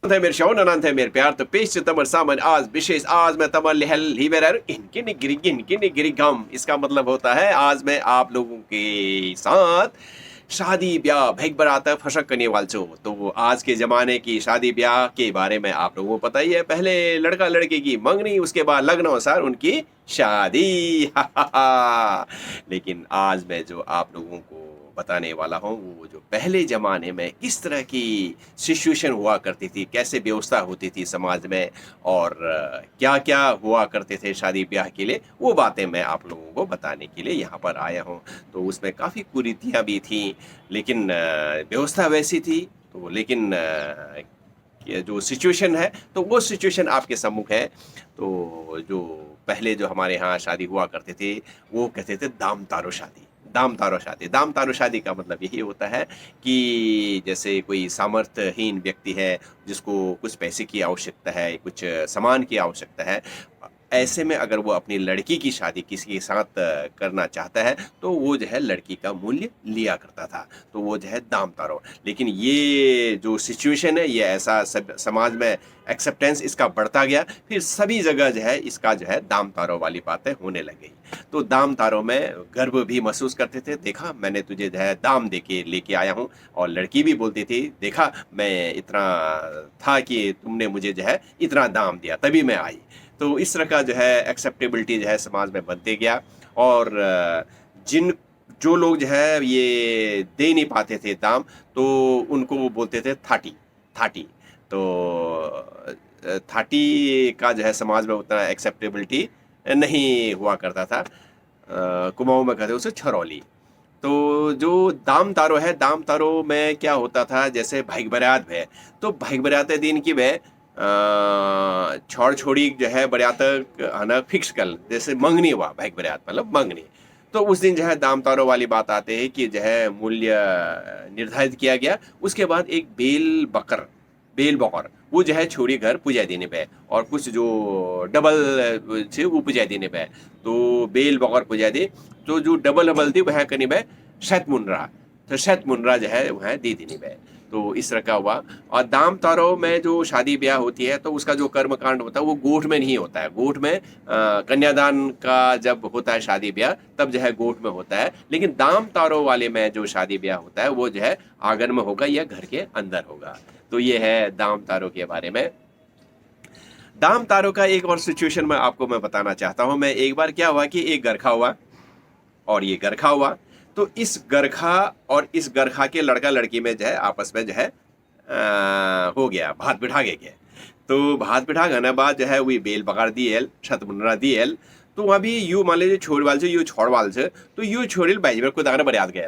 थे मेरे शौन अनंत है मेरे प्यार तो पेश तमर सामन आज विशेष आज मैं तमर लहल ही मेरा इनकी निगरी गम। इसका मतलब होता है आज मैं आप लोगों के साथ शादी ब्याह भेग बराता फशक करने वाल छो। तो आज के जमाने की शादी ब्याह के बारे में आप लोगों को पता ही है, पहले लड़का लड़की की मंगनी, उसके बाद लगन अनुसार उनकी शादी। लेकिन आज मैं जो आप लोगों को बताने वाला हूँ वो जो पहले ज़माने में किस तरह की सिचुएशन हुआ करती थी, कैसे व्यवस्था होती थी समाज में, और क्या क्या हुआ करते थे शादी ब्याह के लिए, वो बातें मैं आप लोगों को बताने के लिए यहाँ पर आया हूँ। तो उसमें काफ़ी कुरीतियाँ भी थीं, लेकिन व्यवस्था वैसी थी। तो लेकिन ये जो सिचुएशन है तो वो सिचुएशन आपके सम्मुख है। तो जो पहले जो हमारे यहाँ शादी हुआ करते थे वो कहते थे दाम तारो शादी। दाम तारो शादी, दाम तारो शादी का मतलब यही होता है कि जैसे कोई सामर्थ्यहीन व्यक्ति है जिसको कुछ पैसे की आवश्यकता है, कुछ सामान की आवश्यकता है, ऐसे में अगर वो अपनी लड़की की शादी किसी के साथ करना चाहता है तो वो जो है लड़की का मूल्य लिया करता था, तो वो जो है दाम तारो। लेकिन ये जो सिचुएशन है ये ऐसा सब समाज में एक्सेप्टेंस इसका बढ़ता गया, फिर सभी जगह जो है इसका जो है दाम तारो वाली बातें होने लग गई। तो दाम तारो में गर्व भी महसूस करते थे, देखा मैंने तुझे जो है दाम दे के लेके आया हूँ, और लड़की भी बोलती थी देखा मैं इतना था कि तुमने मुझे जो है इतना दाम दिया तभी मैं आई। तो इस तरह का जो है एक्सेप्टेबिलिटी जो है समाज में बनते गया, और जिन जो लोग जो है ये दे नहीं पाते थे दाम तो उनको वो बोलते थे थाटी। थाटी तो थाटी का जो है समाज में उतना एक्सेप्टेबिलिटी नहीं हुआ करता था। कुमाऊं में कहते उसे छरौली। तो जो दाम तारो है, दाम तारो में क्या होता था, जैसे भाई बरात है तो भाई बरात दिन की वह छोड़ छोड़ी जो है बरात आना फिक्स कर, जैसे मंगनी हुआ भाई बरात मतलब मंगनी, तो उस दिन जो है दाम तारो वाली बात आते है कि जो है मूल्य निर्धारित किया गया। उसके बाद एक बेल बकर वो जो है छोड़ी घर पूजा देने पे, और कुछ जो डबल थे वो पूजा देने पे, तो बेल बकर पूजा दे, तो जो डबल थी वह करीब है शत मुनरा, तो शत मुनरा जो है वह दे देने पे। तो इस तरह का हुआ। और दाम तारो में जो शादी ब्याह होती है तो उसका जो कर्म कांड होता है वो गोठ में नहीं होता है। गोठ में कन्यादान का जब होता है शादी ब्याह तब जो है गोठ में होता है, लेकिन दाम तारो वाले में जो शादी ब्याह होता है वो जो है आंगन में होगा या घर के अंदर होगा। तो ये है दाम तारो के बारे में। दाम तारो का एक और सिचुएशन में आपको मैं बताना चाहता हूँ। मैं एक बार क्या हुआ कि एक गरखा हुआ और ये गरखा हुआ, तो इस गरखा और इस गरखा के लड़का लड़की में जो है आपस में जो है हो गया भात बिठा गए। तो भात बिठा गने बाद जो है वही बेल बगाड़ दिएल छत मुनरा दिएल, तो अभी यू मान लीजिए छोड़ वाल से यू छोड़ वाल से तो यू छोड़िल बाइज में खुद आगे बरियात गए।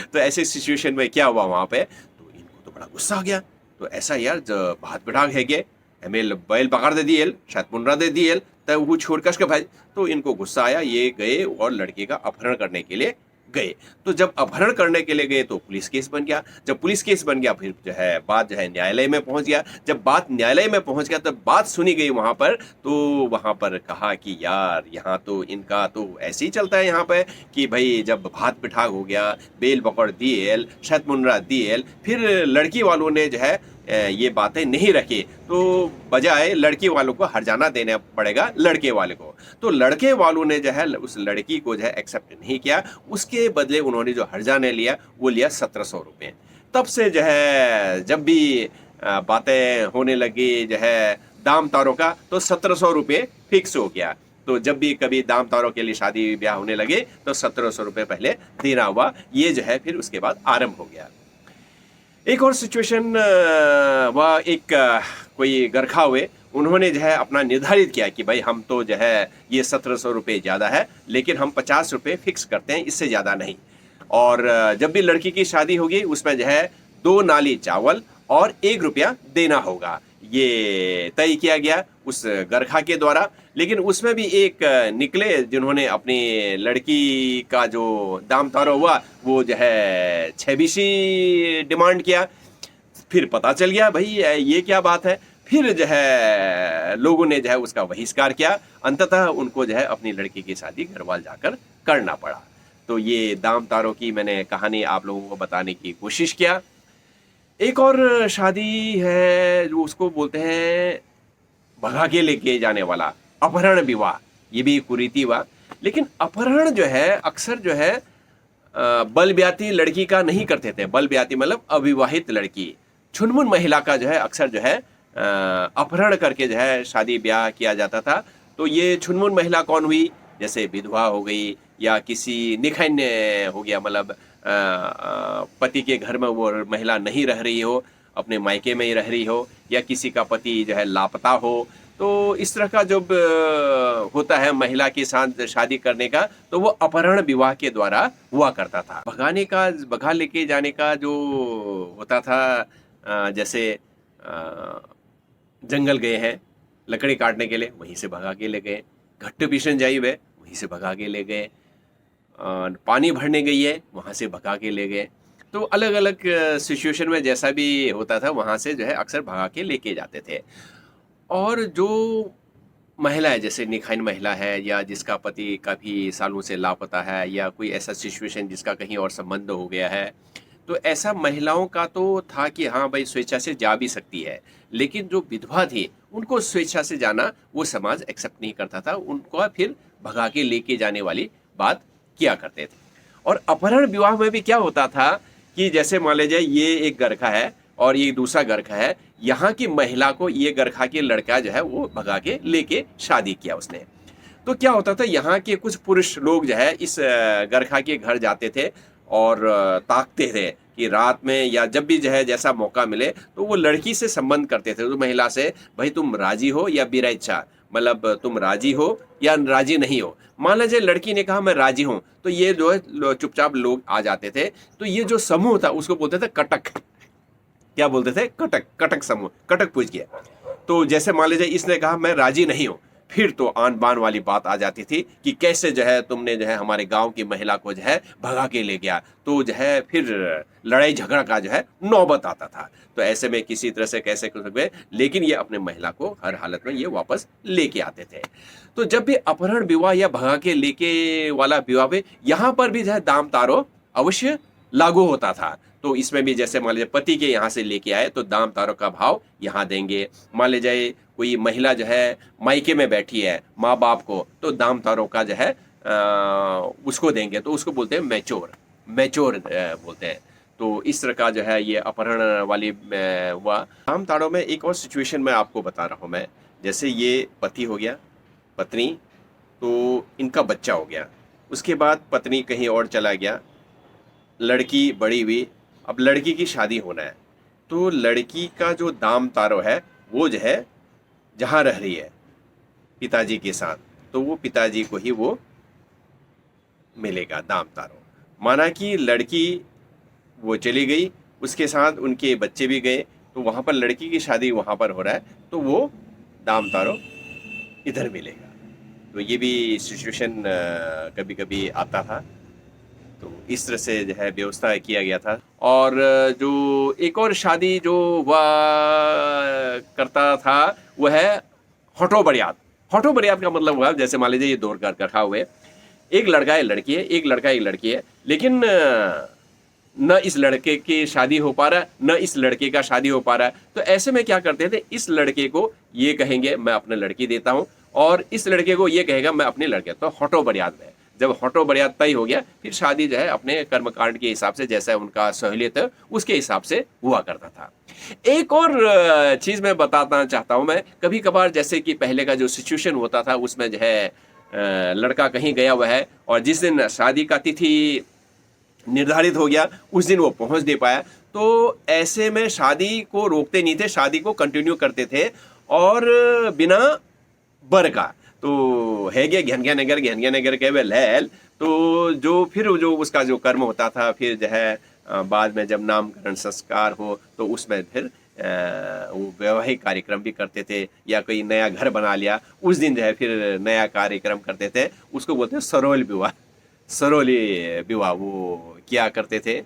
तो ऐसे सिचुएशन में क्या हुआ वहां पे, तो इनको तो बड़ा गुस्सा आ गया। तो ऐसा यार जब भात बिठा गए हमें बैल पकड़ दे दिएल शायद मुनरा दे दिएल तब वो छोड़ कस के भाई, तो इनको गुस्सा आया, ये गए और लड़के का अपहरण करने के लिए गए। तो जब अपहरण करने के लिए गए तो पुलिस केस बन गया। जब पुलिस केस बन गया फिर जो है बात जो है न्यायालय में पहुंच गया। जब बात न्यायालय में पहुंच गया तब बात सुनी गई वहां पर, तो वहां पर कहा कि यार यहाँ तो इनका तो ऐसे ही चलता है यहाँ पे कि भाई जब भात बिठा हो गया, बेल बकड़ दिएल शत मुनरा दिएल, फिर लड़की वालों ने जो है ये बातें नहीं रखी, तो बजाय लड़की वालों को हर्जाना देना पड़ेगा लड़के वाले को। तो लड़के वालों ने जो है उस लड़की को जो है एक्सेप्ट नहीं किया, उसके बदले उन्होंने जो हर्जाना लिया वो लिया 1700 रुपये। तब से जो है जब भी बातें होने लगी जो है दाम तारों का तो 1700 रुपये फिक्स हो गया। तो जब भी कभी दाम तारों के लिए शादी ब्याह होने लगे तो 1700 रुपये पहले देना हुआ, ये जो है फिर उसके बाद आरंभ हो गया। एक और सिचुएशन वह एक कोई गरखा हुए, उन्होंने जो है अपना निर्धारित किया कि भाई हम तो जो है ये 1700 रुपये ज़्यादा है लेकिन हम 50 रुपये फिक्स करते हैं, इससे ज़्यादा नहीं। और जब भी लड़की की शादी होगी उसमें जो है 2 नाली चावल और 1 रुपया देना होगा, ये तय किया गया उस गरखा के द्वारा। लेकिन उसमें भी एक निकले जिन्होंने अपनी लड़की का जो दाम तारो हुआ वो जो है 26 डिमांड किया। फिर पता चल गया भाई ये क्या बात है, फिर जो है लोगों ने जो है उसका बहिष्कार किया। अंततः उनको जो है अपनी लड़की की शादी घरवाल जाकर करना पड़ा। तो ये दाम तारों की मैंने कहानी आप लोगों को बताने की कोशिश किया। एक और शादी है जो उसको बोलते हैं भगा के लेके जाने वाला, अपहरण विवाह। ये भी एक कुरीति हुआ। लेकिन अपहरण जो है अक्सर जो है बल ब्याती लड़की का नहीं करते थे। बल ब्याती मतलब अविवाहित लड़की, छुनमुन महिला का जो है अक्सर जो है अपहरण करके जो है शादी ब्याह किया जाता था। तो ये छुनमुन महिला कौन हुई? जैसे विधवा हो गई, या किसी निखन्य हो गया, मतलब पति के घर में वो महिला नहीं रह रही हो, अपने मायके में ही रह रही हो, या किसी का पति जो है लापता हो। तो इस तरह का जब होता है महिला के साथ शादी करने का, तो वो अपहरण विवाह के द्वारा हुआ करता था। भगा लेके जाने का जो होता था, जैसे जंगल गए हैं लकड़ी काटने के लिए, वहीं से भगा के ले गए। घट्ट पिशन जाई वे, वहीं से भगा के ले गए। पानी भरने गई है, वहाँ से भगा के ले गए। तो अलग अलग सिचुएशन में जैसा भी होता था, वहाँ से जो है अक्सर भगा के लेके जाते थे। और जो महिला है, जैसे निखाइन महिला है, या जिसका पति काफ़ी सालों से लापता है, या कोई ऐसा सिचुएशन जिसका कहीं और संबंध हो गया है, तो ऐसा महिलाओं का तो था कि हाँ भाई स्वेच्छा से जा भी सकती है। लेकिन जो विधवा थी, उनको स्वेच्छा से जाना वो समाज एक्सेप्ट नहीं करता था, उनको फिर भगा के लेके जाने वाली बात किया करते थे। और अपहरण विवाह में भी क्या होता था कि जैसे मान लीजिए ये एक गरखा है और ये दूसरा गरखा है, यहाँ की महिला को ये गरखा के लड़का जो है वो भगा के लेके शादी किया उसने। तो क्या होता था, यहाँ के कुछ पुरुष लोग जो है इस गरखा के घर जाते थे और ताकते थे कि रात में या जब भी जो है जैसा मौका मिले तो वो लड़की से संबंध करते थे, तो महिला से, भाई तुम राजी हो या बिरैच्छा, मतलब तुम राजी हो या राजी नहीं हो। मान लीजिए लड़की ने कहा मैं राजी हूँ, तो ये जो है चुपचाप लोग आ जाते थे। तो ये जो समूह था उसको बोलते थे कटक। क्या बोलते थे? कटक। कटक समूह, कटक पूछ गया। तो जैसे मान लीजिए इसने कहा मैं राजी नहीं हूं, फिर तो आन बान वाली बात आ जाती थी कि कैसे जो है तुमने जो है हमारे गांव की महिला को जो है भगा के ले गया। तो जो है फिर लड़ाई झगड़ा का जो है नौबत आता था। तो ऐसे में किसी तरह से कैसे कर सकते, लेकिन ये अपने महिला को हर हालत में ये वापस लेके आते थे। तो जब भी अपहरण विवाह या भगा के लेके वाला विवाह पे, यहाँ पर भी जो है दाम तारो अवश्य लागू होता था। तो इसमें भी जैसे मान लीजिए पति के यहाँ से लेके आए तो दाम तारों का भाव यहाँ देंगे। मान लीजिए कोई महिला जो है मायके में बैठी है माँ बाप को, तो दाम तारों का जो है उसको देंगे, तो उसको बोलते हैं मैच्योर। मैच्योर बोलते हैं। तो इस तरह का जो है ये अपहरण वाली हुआ। दाम तारों में एक और सिचुएशन मैं आपको बता रहा हूँ मैं। जैसे ये पति हो गया, पत्नी, तो इनका बच्चा हो गया। उसके बाद पत्नी कहीं और चला गया, लड़की बड़ी हुई, अब लड़की की शादी होना है। तो लड़की का जो दाम तारो है वो जो है जहाँ रह रही है पिताजी के साथ, तो वो पिताजी को ही वो मिलेगा दाम तारो। माना कि लड़की वो चली गई, उसके साथ उनके बच्चे भी गए, तो वहाँ पर लड़की की शादी वहाँ पर हो रहा है, तो वो दाम तारो इधर मिलेगा। तो ये भी सिचुएशन कभी कभी आता था। तो इस तरह से जो है व्यवस्था किया गया था। और जो एक और शादी जो हुआ करता था वो है हॉटो बरियात। हॉटो बरियात का मतलब हुआ, जैसे मान लीजिए ये दो घर रखा हुए, एक लड़का है लड़की है, एक लड़का एक लड़की है, लेकिन न इस लड़के की शादी हो पा रहा है, न इस लड़के का शादी हो पा रहा है। तो ऐसे में क्या करते थे, इस लड़के को ये कहेंगे मैं अपने लड़की देता हूँ, और इस लड़के को ये कहेगा मैं अपने लड़के। तो हॉटो बरियात में जब हॉटो बरियात तय हो गया, फिर शादी जो है अपने कर्मकांड के हिसाब से, जैसा उनका सहूलियत है उसके हिसाब से हुआ करता था। एक और चीज मैं बताना चाहता हूं मैं, कभी कभार जैसे कि पहले का जो सिचुएशन होता था उसमें जो है लड़का कहीं गया हुआ है और जिस दिन शादी का तिथि निर्धारित हो गया उस दिन वो पहुंच नहीं पाया, तो ऐसे में शादी को रोकते नहीं थे, शादी को कंटिन्यू करते थे और बिना बर का। तो है गया घन नगर के वे लैल। तो जो फिर जो उसका जो कर्म होता था, फिर जो है बाद में जब नामकरण संस्कार हो तो उसमें फिर वो वैवाहिक कार्यक्रम भी करते थे, या कोई नया घर बना लिया उस दिन जो है फिर नया कार्यक्रम करते थे, उसको बोलते हैं सरोल विवाह। सरोली विवाह वो किया करते थे।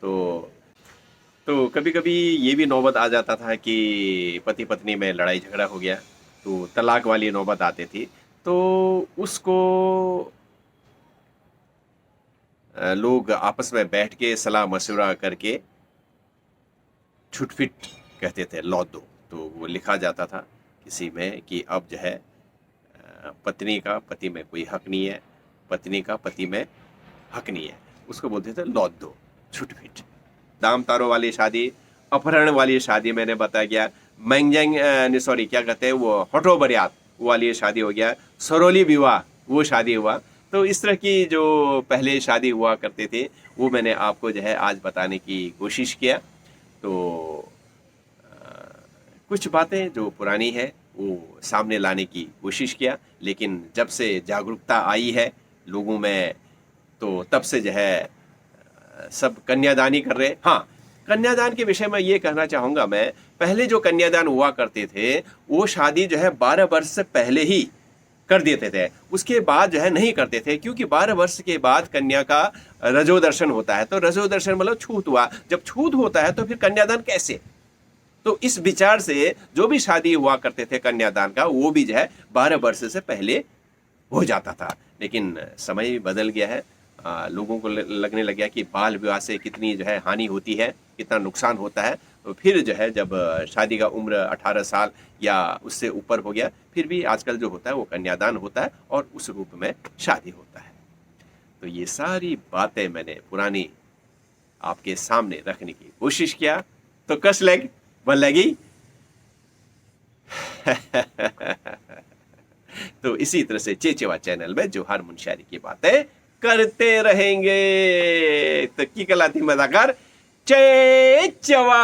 तो कभी कभी ये भी नौबत आ जाता था कि पति पत्नी में लड़ाई झगड़ा हो गया, तो तलाक वाली नौबत आती थी। तो उसको लोग आपस में बैठ के सलाह मशवरा करके छुटफिट कहते थे लौदो। तो वो लिखा जाता था किसी में कि अब जो है पत्नी का पति में कोई हक नहीं है, पत्नी का पति में हक नहीं है, उसको बोलते थे लौदो, छुटफिट। दाम तारो वाली शादी, अपहरण वाली शादी मैंने बताया गया, मैंगजैंग सॉरी क्या कहते हैं वो हटो बरियात वाली शादी हो गया, सरोली विवाह वो शादी हुआ। तो इस तरह की जो पहले शादी हुआ करते थे वो मैंने आपको जो है आज बताने की कोशिश किया। तो कुछ बातें जो पुरानी है वो सामने लाने की कोशिश किया, लेकिन जब से जागरूकता आई है लोगों में तो तब से जो है सब कन्यादान ही कर रहे। हाँ, कन्यादान के विषय में ये कहना चाहूँगा मैं, पहले जो कन्यादान हुआ करते थे वो शादी जो है 12 वर्ष से पहले ही कर देते थे, उसके बाद जो है नहीं करते थे, क्योंकि 12 वर्ष के बाद कन्या का रजो दर्शन होता है। तो रजो दर्शन मतलब छूत हुआ, जब छूत होता है तो फिर कन्यादान कैसे? तो इस विचार से जो भी शादी हुआ करते थे कन्यादान का वो भी जो है 12 वर्ष से पहले हो जाता था। लेकिन समय बदल गया है, लोगों को लगने लग गया कि बाल विवाह से कितनी जो है हानि होती है, कितना नुकसान होता है। तो फिर जो है जब शादी का उम्र 18 साल या उससे ऊपर हो गया, फिर भी आजकल जो होता है वो कन्यादान होता है और उस रूप में शादी होता है। तो ये सारी बातें मैंने पुरानी आपके सामने रखने की कोशिश किया। तो कस लग बन लगी तो इसी तरह से चेचेवा चैनल में जोहार मुनशारी की बातें करते रहेंगे। तो की कलाती मजाकर चेचवा